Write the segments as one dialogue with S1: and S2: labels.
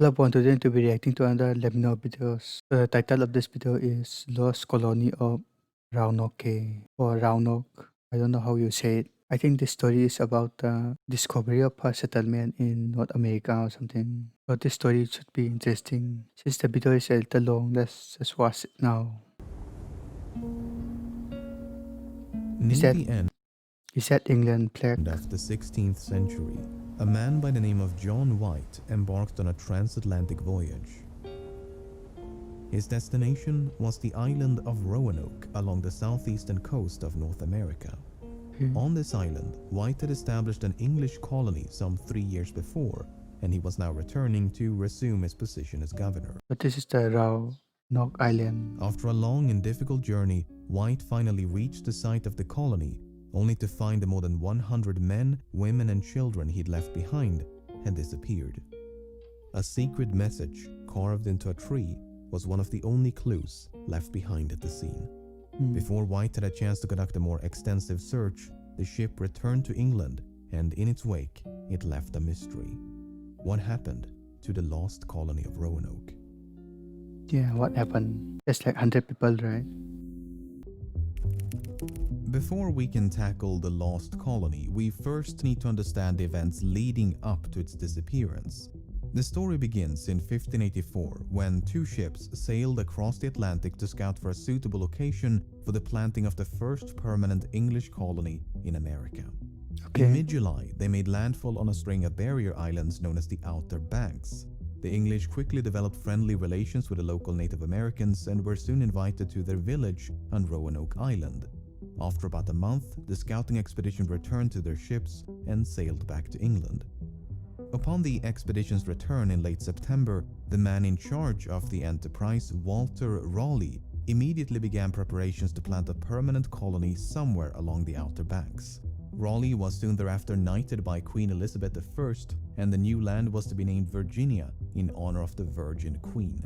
S1: Hello everyone, today to be reacting to another Lemmino videos. The title of this video is Lost Colony of Roanoke or Roanoke. I don't know how you say it. I think this story is about the discovery of a settlement in North America or something. But this story should be interesting. Since the video is a little long, let's just watch it now. Is
S2: Near
S1: that
S2: the end
S1: is that England plague?
S2: of the 16th century, a man by the name of John White embarked on a transatlantic voyage. His destination was the island of Roanoke along the southeastern coast of North America. On this island, White had established an English colony some 3 years before, and he was now returning to resume his position as governor.
S1: But this is the Roanoke Island.
S2: After a long and difficult journey, White finally reached the site of the colony, only to find the more than 100 men, women and children he'd left behind had disappeared. A secret message carved into a tree was one of the only clues left behind at the scene. Before White had a chance to conduct a more extensive search, the ship returned to England, and in its wake, it left a mystery. What happened to the lost colony of Roanoke?
S1: Yeah, what happened? There's like 100 people, right?
S2: Before we can tackle the lost colony, we first need to understand the events leading up to its disappearance. The story begins in 1584 when two ships sailed across the Atlantic to scout for a suitable location for the planting of the first permanent English colony in America. In mid-July, they made landfall on a string of barrier islands known as the Outer Banks. The English quickly developed friendly relations with the local Native Americans and were soon invited to their village on Roanoke Island. After about a month, the scouting expedition returned to their ships and sailed back to England. Upon the expedition's return in late September, the man in charge of the enterprise, Walter Raleigh, immediately began preparations to plant a permanent colony somewhere along the Outer Banks. Raleigh was soon thereafter knighted by Queen Elizabeth I, and the new land was to be named Virginia in honor of the Virgin Queen.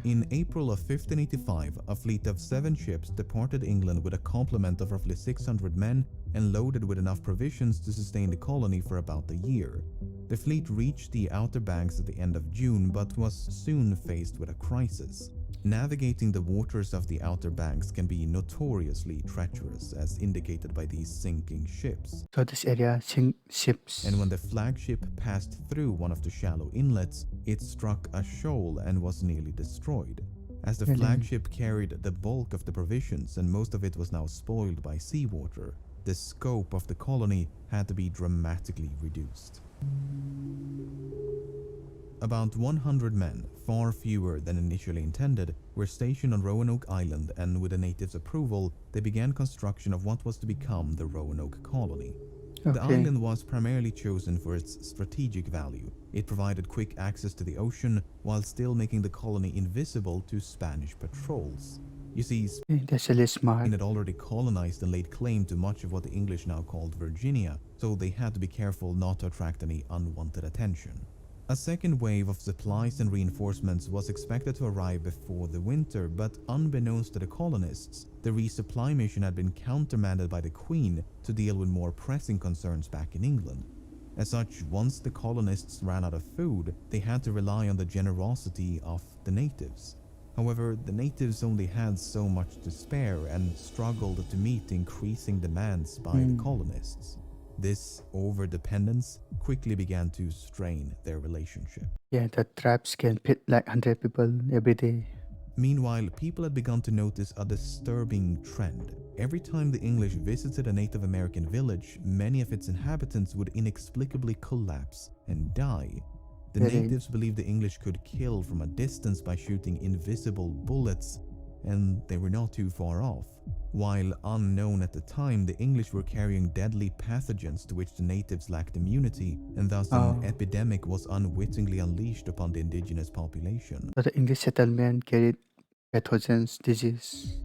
S2: In April of 1585, a fleet of 7 ships departed England with a complement of roughly 600 men and loaded with enough provisions to sustain the colony for about a year. The fleet reached the Outer Banks at the end of June, but was soon faced with a crisis. Navigating the waters of the Outer Banks can be notoriously treacherous, as indicated by these sinking ships.
S1: So this area sinks ships.
S2: And when the flagship passed through one of the shallow inlets, it struck a shoal and was nearly destroyed. As the flagship carried the bulk of the provisions and most of it was now spoiled by seawater, the scope of the colony had to be dramatically reduced. About 100 men, far fewer than initially intended, were stationed on Roanoke Island, and with the natives' approval, they began construction of what was to become the Roanoke colony. The island was primarily chosen for its strategic value. It provided quick access to the ocean while still making the colony invisible to Spanish patrols. You see, Spain had already colonized and laid claim to much of what the English now called Virginia, so they had to be careful not to attract any unwanted attention. A second wave of supplies and reinforcements was expected to arrive before the winter, but unbeknownst to the colonists, the resupply mission had been countermanded by the Queen to deal with more pressing concerns back in England. As such, once the colonists ran out of food, they had to rely on the generosity of the natives. However, the natives only had so much to spare and struggled to meet increasing demands by the colonists. This overdependence quickly began to strain their relationship.
S1: Yeah, the tribes can fit like 100 people every day.
S2: Meanwhile, people had begun to notice a disturbing trend. Every time the English visited a Native American village, many of its inhabitants would inexplicably collapse and die. The natives believed the English could kill from a distance by shooting invisible bullets, and they were not too far off. While unknown at the time, the English were carrying deadly pathogens to which the natives lacked immunity, and thus an epidemic was unwittingly unleashed upon the indigenous population.
S1: So the English settlement carried pathogens disease.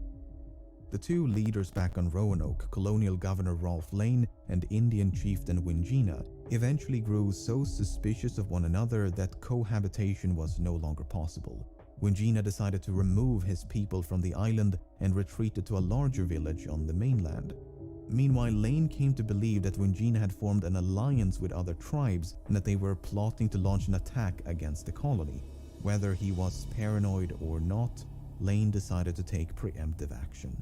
S2: The two leaders back on Roanoke, Colonial Governor Ralph Lane and Indian chieftain Wingina, eventually grew so suspicious of one another that cohabitation was no longer possible. Wingina decided to remove his people from the island and retreated to a larger village on the mainland. Meanwhile, Lane came to believe that Wingina had formed an alliance with other tribes and that they were plotting to launch an attack against the colony. Whether he was paranoid or not, Lane decided to take preemptive action.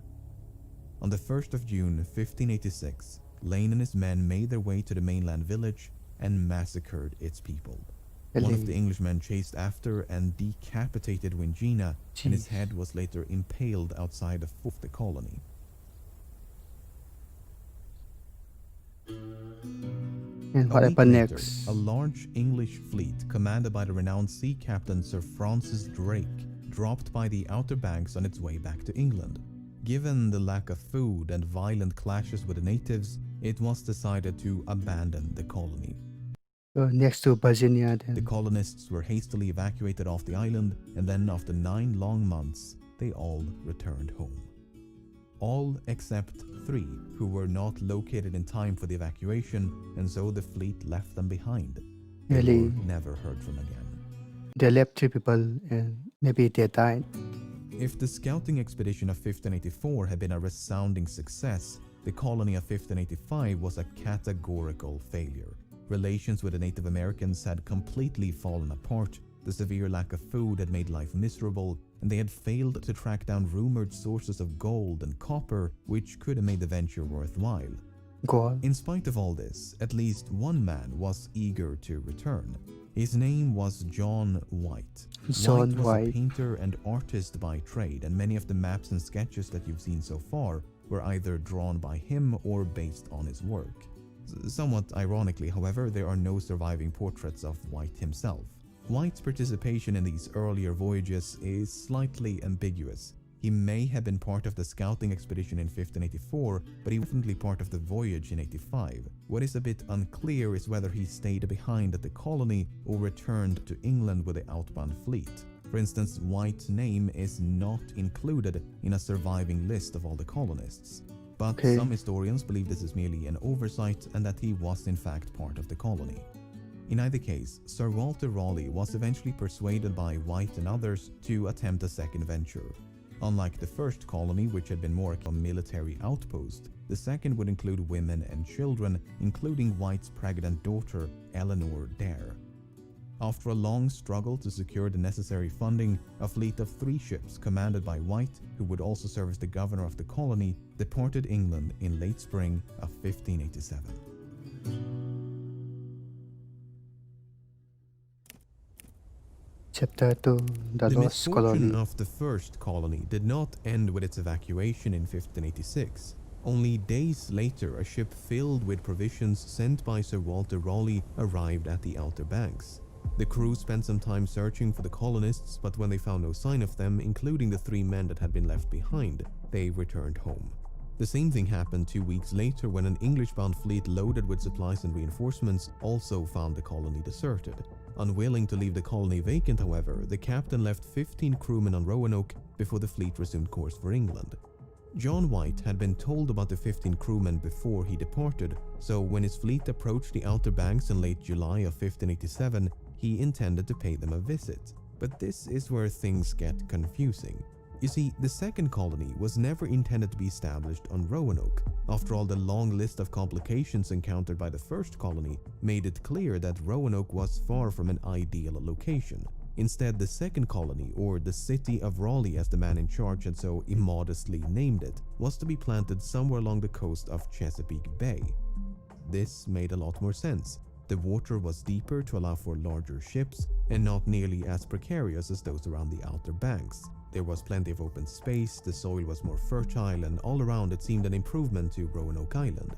S2: On the 1st of June 1586, Lane and his men made their way to the mainland village and massacred its people. One of the Englishmen chased after and decapitated Wingina, and his head was later impaled outside of the colony.
S1: And what happened next?
S2: A large English fleet commanded by the renowned sea captain Sir Francis Drake dropped by the Outer Banks on its way back to England. Given the lack of food and violent clashes with the natives, it was decided to abandon the colony.
S1: Next to Virginia then.
S2: The colonists were hastily evacuated off the island, and then after 9 long months, they all returned home. All except 3 who were not located in time for the evacuation, and so the fleet left them behind. They were never heard from again.
S1: They left 3 people and maybe they died.
S2: If the scouting expedition of 1584 had been a resounding success, the colony of 1585 was a categorical failure. Relations with the Native Americans had completely fallen apart, the severe lack of food had made life miserable, and they had failed to track down rumored sources of gold and copper which could have made the venture worthwhile.
S1: Gold.
S2: In spite of all this, at least one man was eager to return. His name was John White.
S1: John
S2: White was
S1: White.
S2: a painter and artist by trade, and many of the maps and sketches that you've seen so far were either drawn by him or based on his work. Somewhat ironically, however, there are no surviving portraits of White himself. White's participation in these earlier voyages is slightly ambiguous. He may have been part of the scouting expedition in 1584, but he was definitely part of the voyage in 85. What is a bit unclear is whether he stayed behind at the colony or returned to England with the outbound fleet. For instance, White's name is not included in a surviving list of all the colonists. But some historians believe this is merely an oversight and that he was in fact part of the colony. In either case, Sir Walter Raleigh was eventually persuaded by White and others to attempt a second venture. Unlike the first colony, which had been more a military outpost, the second would include women and children, including White's pregnant daughter, Eleanor Dare. After a long struggle to secure the necessary funding, a fleet of 3 ships commanded by White, who would also serve as the governor of the colony, departed England in late spring of 1587.
S1: Chapter 2, The Lost Colony.
S2: The misfortune of the first colony did not end with its evacuation in 1586. Only days later, a ship filled with provisions sent by Sir Walter Raleigh arrived at the Outer Banks. The crew spent some time searching for the colonists, but when they found no sign of them, including the 3 men that had been left behind, they returned home. The same thing happened 2 weeks later when an English-bound fleet loaded with supplies and reinforcements also found the colony deserted. Unwilling to leave the colony vacant, however, the captain left 15 crewmen on Roanoke before the fleet resumed course for England. John White had been told about the 15 crewmen before he departed, so when his fleet approached the Outer Banks in late July of 1587, he intended to pay them a visit. But this is where things get confusing. You see, the second colony was never intended to be established on Roanoke. After all, the long list of complications encountered by the first colony made it clear that Roanoke was far from an ideal location. Instead, the second colony, or the city of Raleigh as the man in charge had so immodestly named it, was to be planted somewhere along the coast of Chesapeake Bay. This made a lot more sense. The water was deeper to allow for larger ships and not nearly as precarious as those around the Outer Banks. There was plenty of open space, the soil was more fertile, and all around it seemed an improvement to Roanoke Island.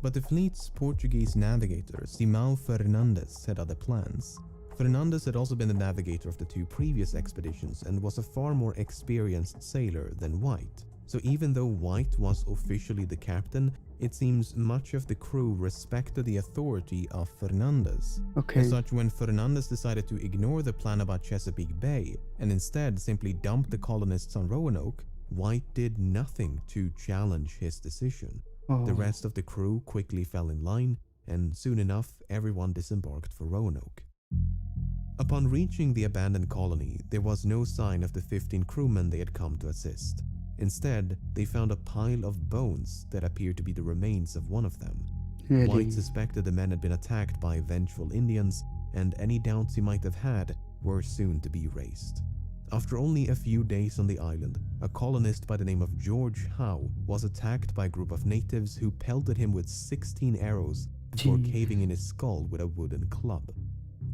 S2: But the fleet's Portuguese navigator, Simão Fernandes, had other plans. Fernandes had also been the navigator of the 2 previous expeditions and was a far more experienced sailor than White. So even though White was officially the captain, it seems much of the crew respected the authority of Fernandes. As such, when Fernandes decided to ignore the plan about Chesapeake Bay and instead simply dump the colonists on Roanoke, White did nothing to challenge his decision. The rest of the crew quickly fell in line, and soon enough everyone disembarked for Roanoke. Upon reaching the abandoned colony, there was no sign of the 15 crewmen they had come to assist. Instead, they found a pile of bones that appeared to be the remains of one of them.
S1: Really?
S2: White suspected the men had been attacked by vengeful Indians, and any doubts he might have had were soon to be erased. After only a few days on the island, a colonist by the name of George Howe was attacked by a group of natives who pelted him with 16 arrows before
S1: Gee.
S2: caving in his skull with a wooden club.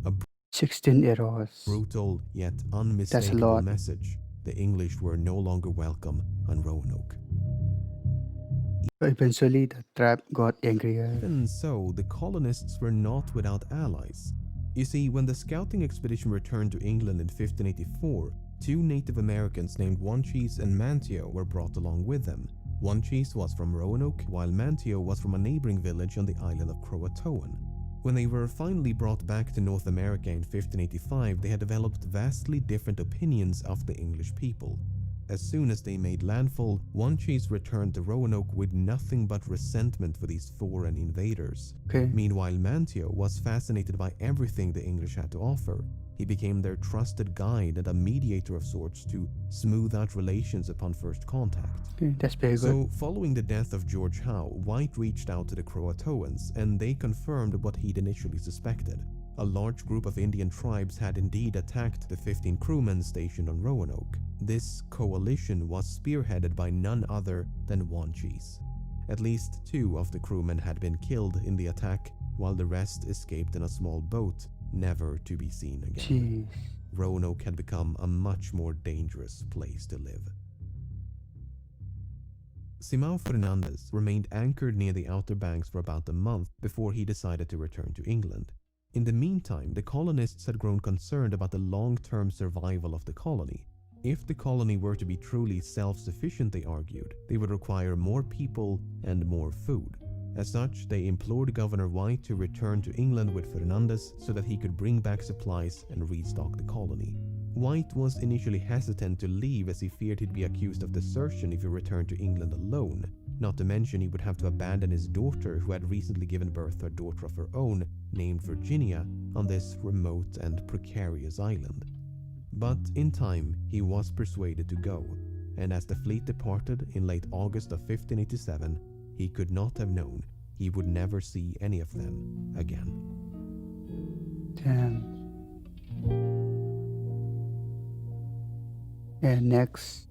S2: A
S1: 16 arrows.
S2: brutal yet
S1: That's a
S2: unmistakable
S1: lot.
S2: message. The English were no longer welcome on Roanoke.
S1: So eventually, the tribe got angrier.
S2: Even so, the colonists were not without allies. You see, when the scouting expedition returned to England in 1584, two Native Americans named Wanchese and Manteo were brought along with them. Wanchese was from Roanoke, while Manteo was from a neighboring village on the island of Croatoan. When they were finally brought back to North America in 1585, they had developed vastly different opinions of the English people. As soon as they made landfall, Wanchese returned to Roanoke with nothing but resentment for these foreign invaders.
S1: Okay.
S2: Meanwhile, Manteo was fascinated by everything the English had to offer. He became their trusted guide and a mediator of sorts to smooth out relations upon first contact.
S1: Okay, that's very good.
S2: So, following the death of George Howe, White reached out to the Croatoans, and they confirmed what he'd initially suspected. A large group of Indian tribes had indeed attacked the 15 crewmen stationed on Roanoke. This coalition was spearheaded by none other than Wanchese. At least 2 of the crewmen had been killed in the attack, while the rest escaped in a small boat, never to be seen again.
S1: Jeez.
S2: Roanoke had become a much more dangerous place to live. Simão Fernandes remained anchored near the Outer Banks for about a month before he decided to return to England. In the meantime, the colonists had grown concerned about the long-term survival of the colony. If the colony were to be truly self-sufficient, they argued, they would require more people and more food. As such, they implored Governor White to return to England with Fernandes so that he could bring back supplies and restock the colony. White was initially hesitant to leave as he feared he'd be accused of desertion if he returned to England alone. Not to mention he would have to abandon his daughter, who had recently given birth to a daughter of her own, named Virginia, on this remote and precarious island. But in time, he was persuaded to go, and as the fleet departed in late August of 1587, he could not have known he would never see any of them again.
S1: Damn. And next,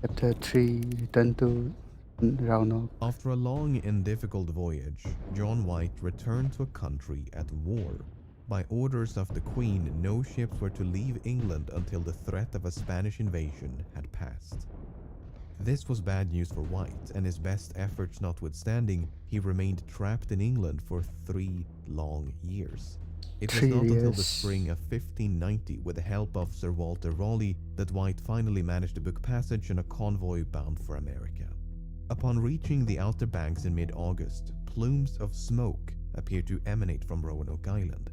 S1: chapter 3, return to Roanoke.
S2: After a long and difficult voyage, John White returned to a country at war. By orders of the Queen, no ships were to leave England until the threat of a Spanish invasion had passed. This was bad news for White, and his best efforts notwithstanding, he remained trapped in England for 3 long years. It was
S1: 3
S2: not until the
S1: years.
S2: spring of 1590, with the help of Sir Walter Raleigh, that White finally managed to book passage on a convoy bound for America. Upon reaching the Outer Banks in mid-August, plumes of smoke appeared to emanate from Roanoke Island.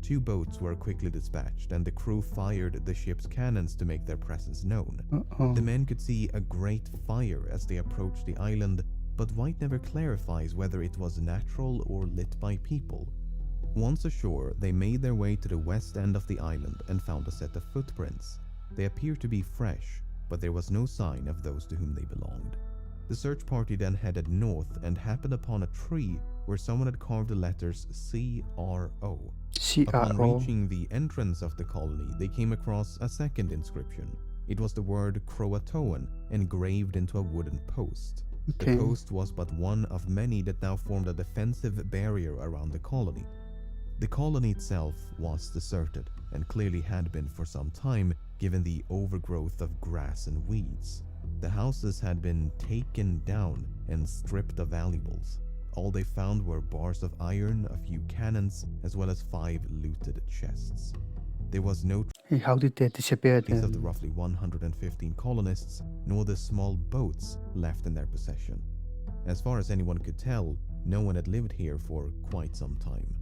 S2: 2 boats were quickly dispatched, and the crew fired the ship's cannons to make their presence known. The men could see a great fire as they approached the island, but White never clarifies whether it was natural or lit by people. Once ashore, they made their way to the west end of the island and found a set of footprints. They appeared to be fresh, but there was no sign of those to whom they belonged. The search party then headed north and happened upon a tree where someone had carved the letters C-R-O. Upon
S1: CRO.
S2: reaching the entrance of the colony, they came across a second inscription. It was the word Croatoan engraved into a wooden post.
S1: Okay.
S2: The post was but one of many that now formed a defensive barrier around the colony. The colony itself was deserted, and clearly had been for some time, given the overgrowth of grass and weeds. The houses had been taken down and stripped of valuables. All they found were bars of iron, a few cannons, as well as 5 looted chests. There was no
S1: Hey, how did they disappear
S2: trace of the
S1: then?
S2: roughly 115 colonists, nor the small boats left in their possession. As far as anyone could tell, no one had lived here for quite some time.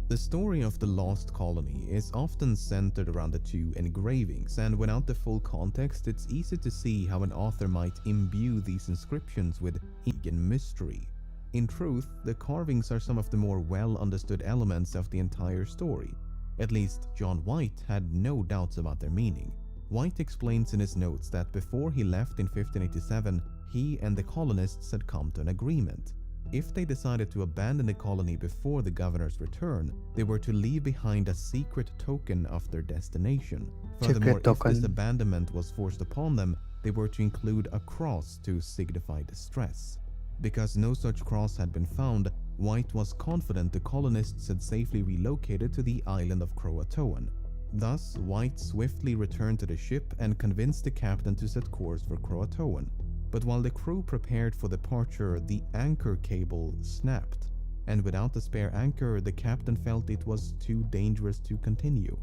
S2: The story of the lost colony is often centered around the 2 engravings, and without the full context, it's easy to see how an author might imbue these inscriptions with intrigue and mystery. In truth, the carvings are some of the more well-understood elements of the entire story. At least, John White had no doubts about their meaning. White explains in his notes that before he left in 1587, he and the colonists had come to an agreement. If they decided to abandon the colony before the governor's return, they were to leave behind a secret token of their destination. Furthermore, if this abandonment was forced upon them, they were to include a cross to signify distress. Because no such cross had been found, White was confident the colonists had safely relocated to the island of Croatoan. Thus, White swiftly returned to the ship and convinced the captain to set course for Croatoan. But while the crew prepared for departure, the anchor cable snapped, and without the spare anchor, the captain felt it was too dangerous to continue.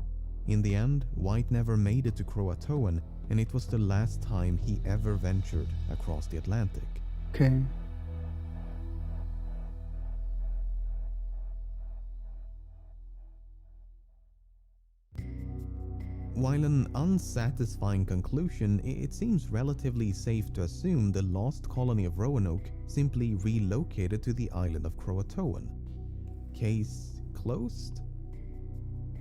S2: In the end, White never made it to Croatoan, and it was the last time he ever ventured across the Atlantic.
S1: Okay.
S2: While an unsatisfying conclusion, it seems relatively safe to assume the lost colony of Roanoke simply relocated to the island of Croatoan. Case closed?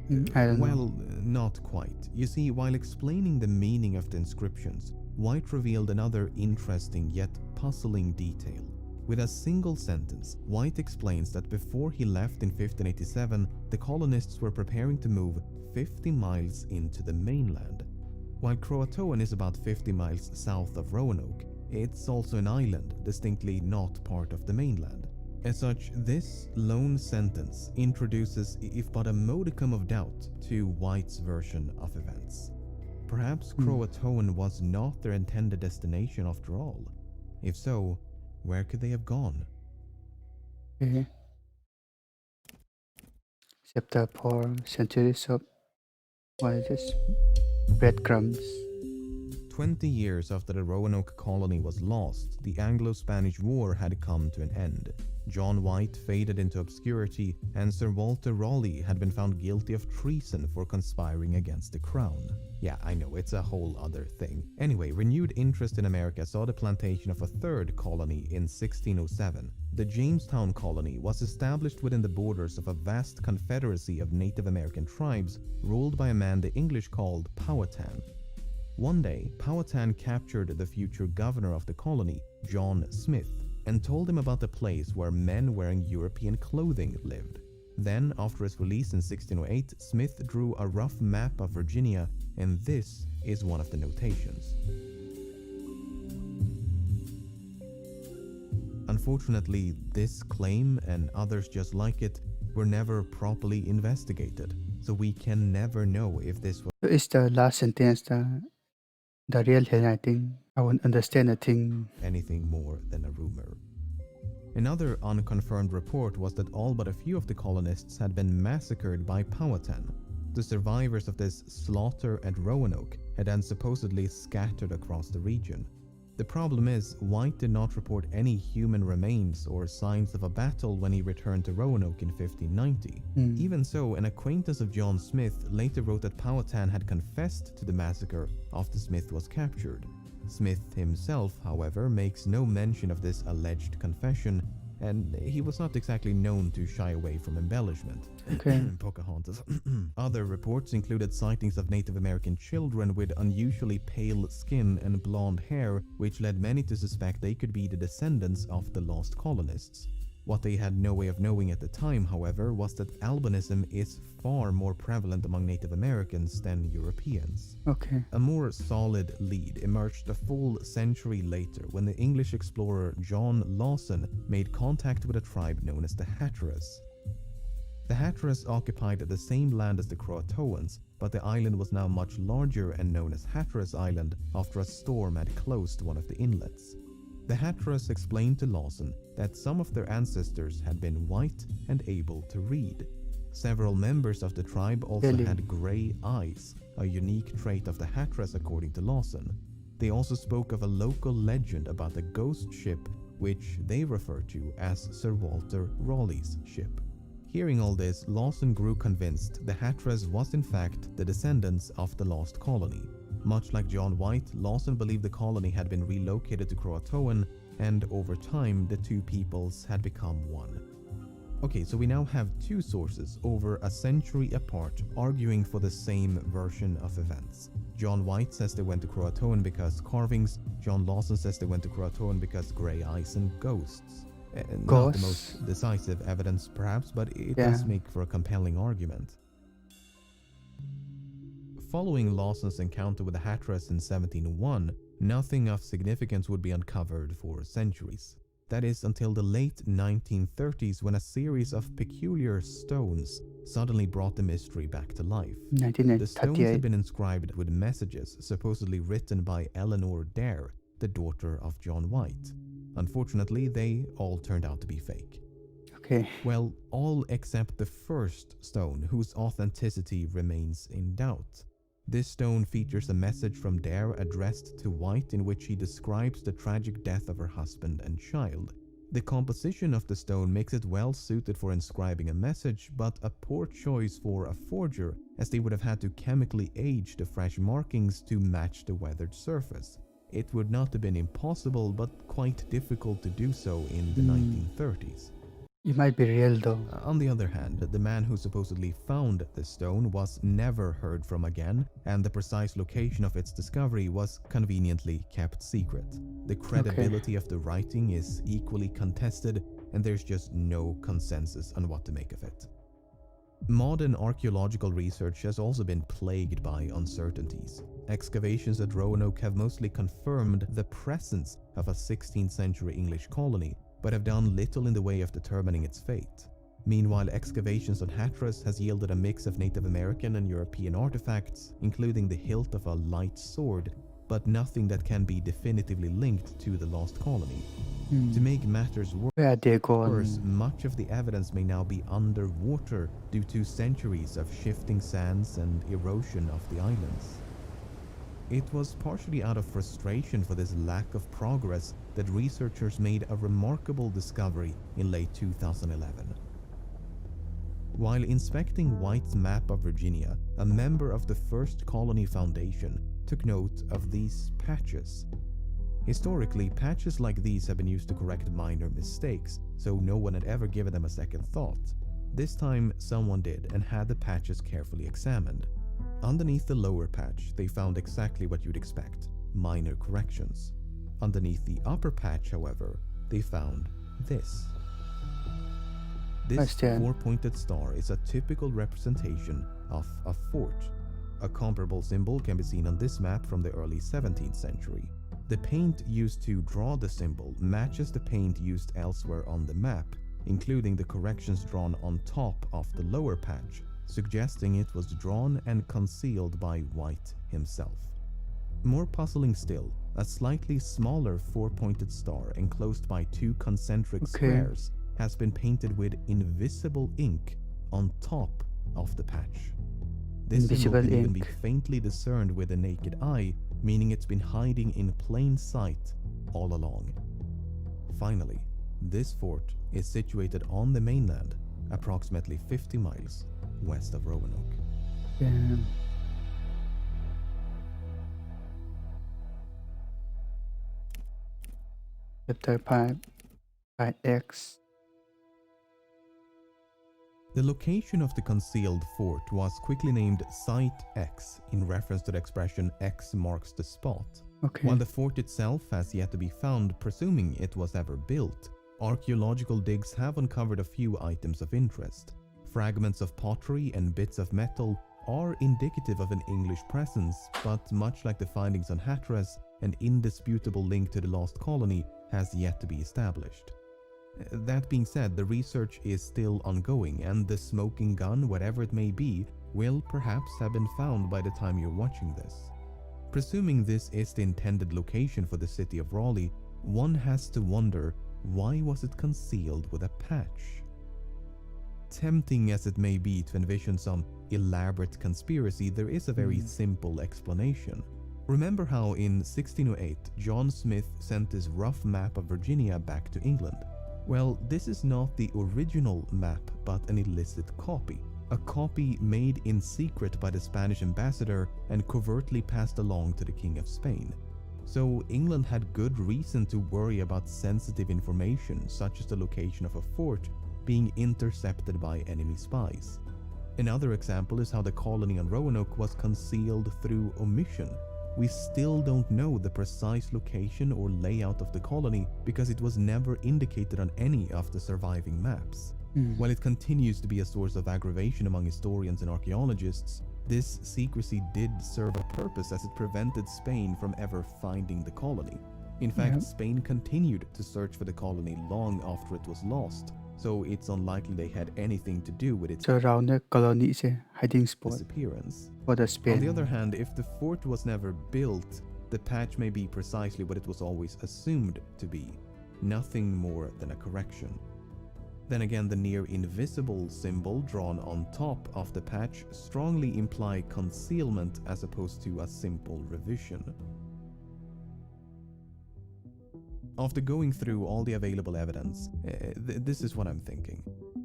S1: I don't know.
S2: Well, not quite. You see, while explaining the meaning of the inscriptions, White revealed another interesting yet puzzling detail. With a single sentence, White explains that before he left in 1587, the colonists were preparing to move 50 miles into the mainland. While Croatoan is about 50 miles south of Roanoke, it's also an island, distinctly not part of the mainland. As such, this lone sentence introduces, if but a modicum of doubt, to White's version of events. Perhaps Croatoan was not their intended destination after all. If so, where could they have gone?
S1: Okay. Except for centuries of what is this? Breadcrumbs.
S2: 20 years after the Roanoke colony was lost, the Anglo-Spanish War had come to an end. John White faded into obscurity, and Sir Walter Raleigh had been found guilty of treason for conspiring against the crown. Yeah, I know, it's a whole other thing. Anyway, renewed interest in America saw the plantation of a third colony in 1607. The Jamestown colony was established within the borders of a vast confederacy of Native American tribes ruled by a man the English called Powhatan. One day, Powhatan captured the future governor of the colony, John Smith, and told him about the place where men wearing European clothing lived. Then, after his release in 1608, Smith drew a rough map of Virginia, and this is one of the notations. Unfortunately, this claim and others just like it were never properly investigated, so we can never know if this was
S1: So is the last sentence the real handwriting? I won't understand a thing.
S2: anything more than a rumor. Another unconfirmed report was that all but a few of the colonists had been massacred by Powhatan. The survivors of this slaughter at Roanoke had then supposedly scattered across the region. The problem is, White did not report any human remains or signs of a battle when he returned to Roanoke in 1590. Even so, an acquaintance of John Smith later wrote that Powhatan had confessed to the massacre after Smith was captured. Smith himself, however, makes no mention of this alleged confession, and he was not exactly known to shy away from embellishment.
S1: Okay.
S2: Pocahontas. Other reports included sightings of Native American children with unusually pale skin and blonde hair, which led many to suspect they could be the descendants of the lost colonists. What they had no way of knowing at the time, however, was that albinism is far more prevalent among Native Americans than Europeans.
S1: Okay.
S2: A more solid lead emerged a full century later when the English explorer John Lawson made contact with a tribe known as the Hatteras. The Hatteras occupied the same land as the Croatoans, but the island was now much larger and known as Hatteras Island after a storm had closed one of the inlets. The Hatteras explained to Lawson that some of their ancestors had been white and able to read. Several members of the tribe also had gray eyes, a unique trait of the Hatteras according to Lawson. They also spoke of a local legend about a ghost ship, which they referred to as Sir Walter Raleigh's ship. Hearing all this, Lawson grew convinced the Hatteras was in fact the descendants of the lost colony. Much like John White, Lawson believed the colony had been relocated to Croatoan, and over time the two peoples had become one. Okay, so we now have two sources over a century apart arguing for the same version of events. John White says they went to Croatoan because carvings. John Lawson says they went to Croatoan because grey ice and ghosts. Not the most decisive evidence perhaps, but it does make for a compelling argument. Following Lawson's encounter with the Hatteras in 1701, nothing of significance would be uncovered for centuries. That is until the late 1930s, when a series of peculiar stones suddenly brought the mystery back to life. The stones had been inscribed with messages supposedly written by Eleanor Dare, the daughter of John White. Unfortunately, they all turned out to be fake.
S1: Okay.
S2: Well, all except the first stone, whose authenticity remains in doubt. This stone features a message from Dare addressed to White in which she describes the tragic death of her husband and child. The composition of the stone makes it well suited for inscribing a message, but a poor choice for a forger, as they would have had to chemically age the fresh markings to match the weathered surface. It would not have been impossible, but quite difficult to do so in the 1930s.
S1: It might be real though.
S2: On the other hand, the man who supposedly found the stone was never heard from again, and the precise location of its discovery was conveniently kept secret. The credibility of the writing is equally contested, and there's just no consensus on what to make of it. Modern archaeological research has also been plagued by uncertainties. Excavations at Roanoke have mostly confirmed the presence of a 16th century English colony, but have done little in the way of determining its fate. Meanwhile, excavations on Hatteras has yielded a mix of Native American and European artifacts, including the hilt of a light sword, but nothing that can be definitively linked to the lost colony. To make matters worse, much of the evidence may now be underwater due to centuries of shifting sands and erosion of the islands. It was partially out of frustration for this lack of progress that researchers made a remarkable discovery in late 2011. While inspecting White's map of Virginia, a member of the First Colony Foundation took note of these patches. Historically, patches like these have been used to correct minor mistakes, so no one had ever given them a second thought. This time, someone did and had the patches carefully examined. Underneath the lower patch, they found exactly what you'd expect: minor corrections. Underneath the upper patch, however, they found this. This four-pointed star is a typical representation of a fort. A comparable symbol can be seen on this map from the early 17th century. The paint used to draw the symbol matches the paint used elsewhere on the map, including the corrections drawn on top of the lower patch, suggesting it was drawn and concealed by White himself. More puzzling still, a slightly smaller four-pointed star enclosed by two concentric squares has been painted with invisible ink on top of the patch. This symbol can even be faintly discerned with the naked eye, meaning it's been hiding in plain sight all along. Finally, this fort is situated on the mainland, approximately 50 miles west of Roanoke.
S1: Chapter 5 Byte X.
S2: The location of the concealed fort was quickly named Site X in reference to the expression X marks the spot. While the fort itself has yet to be found, presuming it was ever built, archaeological digs have uncovered a few items of interest. Fragments of pottery and bits of metal are indicative of an English presence, but much like the findings on Hatteras, an indisputable link to the lost colony has yet to be established. That being said, the research is still ongoing, and the smoking gun, whatever it may be, will perhaps have been found by the time you're watching this. Presuming this is the intended location for the city of Raleigh, one has to wonder, why was it concealed with a patch? Tempting as it may be to envision some elaborate conspiracy, there is a very simple explanation. Remember how in 1608 John Smith sent his rough map of Virginia back to England? Well, this is not the original map, but an illicit copy. A copy made in secret by the Spanish ambassador and covertly passed along to the King of Spain. So England had good reason to worry about sensitive information, such as the location of a fort, being intercepted by enemy spies. Another example is how the colony on Roanoke was concealed through omission. We still don't know the precise location or layout of the colony because it was never indicated on any of the surviving maps. While it continues to be a source of aggravation among historians and archaeologists, this secrecy did serve a purpose as it prevented Spain from ever finding the colony. In fact, Spain continued to search for the colony long after it was lost, so it's unlikely they had anything to do with its
S1: So Roanoke colony is a hiding spot
S2: disappearance.
S1: for the
S2: On
S1: Spain.
S2: the other hand, if the fort was never built, the patch may be precisely what it was always assumed to be, nothing more than a correction. Then again, the near invisible symbol drawn on top of the patch strongly imply concealment as opposed to a simple revision. After going through all the available evidence, this is what I'm thinking.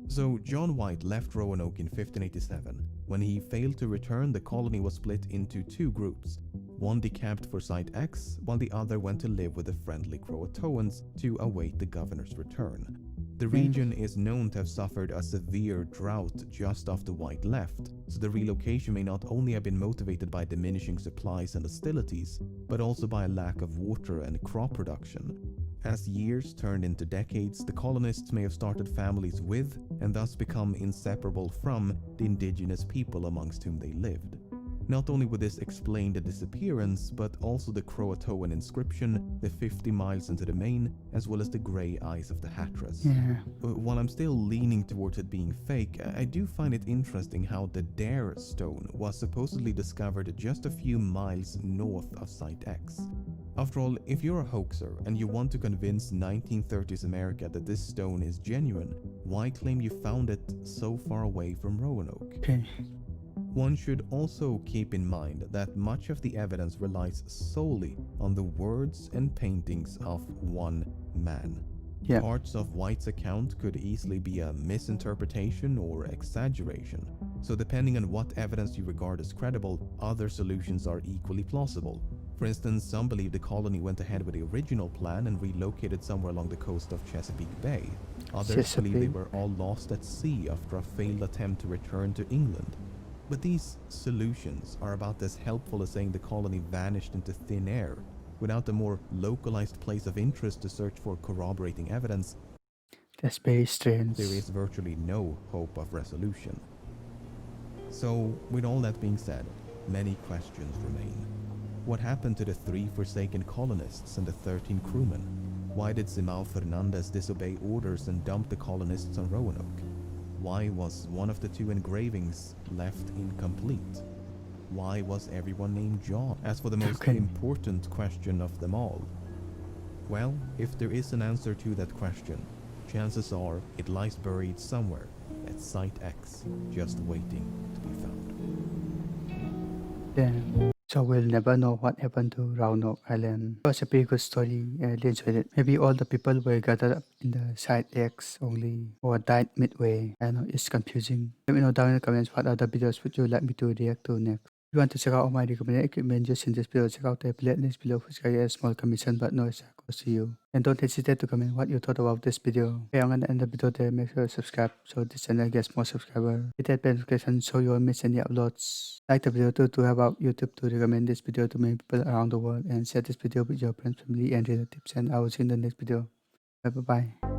S2: So John White left Roanoke in 1587. When he failed to return, the colony was split into two groups. One decamped for Site X, while the other went to live with the friendly Croatoans to await the governor's return. The region is known to have suffered a severe drought just after White left, so the relocation may not only have been motivated by diminishing supplies and hostilities, but also by a lack of water and crop production. As years turned into decades, the colonists may have started families with, and thus become inseparable from, the indigenous people amongst whom they lived. Not only would this explain the disappearance, but also the Croatoan inscription, the 50 miles into the main, as well as the grey eyes of the Hattress. While I'm still leaning towards it being fake, I do find it interesting how the Dare stone was supposedly discovered just a few miles north of Site X. After all, if you're a hoaxer and you want to convince 1930s America that this stone is genuine, why claim you found it so far away from Roanoke? One should also keep in mind that much of the evidence relies solely on the words and paintings of one man. Parts of White's account could easily be a misinterpretation or exaggeration, so depending on what evidence you regard as credible, other solutions are equally plausible. For instance, some believe the colony went ahead with the original plan and relocated somewhere along the coast of Chesapeake Bay. Others believe they were all lost at sea after a failed attempt to return to England. But these solutions are about as helpful as saying the colony vanished into thin air. Without a more localized place of interest to search for corroborating evidence,
S1: that's very strange.
S2: There is virtually no hope of resolution. So, with all that being said, many questions remain. What happened to the 3 forsaken colonists and the 13 crewmen? Why did Simão Fernandes disobey orders and dump the colonists on Roanoke? Why was one of the 2 engravings left incomplete? Why was everyone named John? As for the most important question of them all, well, if there is an answer to that question, chances are it lies buried somewhere at Site X, just waiting to be found.
S1: So we'll never know what happened to Roanoke Island. It was a pretty good story. I really enjoyed it. Maybe all the people were gathered up in the Site X only, or died midway. I don't know, it's confusing. Let me know down in the comments what other videos would you like me to react to next. If you want to check out all my recommended equipment used in this video, check out the playlist below, which I get a small commission but no extra cost to you. And don't hesitate to comment what you thought about this video. Okay, I'm gonna end the video there. Make sure you subscribe so this channel gets more subscribers. Hit that bell notification so you won't miss any uploads. Like the video too to help out YouTube to recommend this video to many people around the world, and share this video with your friends, family and relatives, and I will see you in the next video. Bye bye.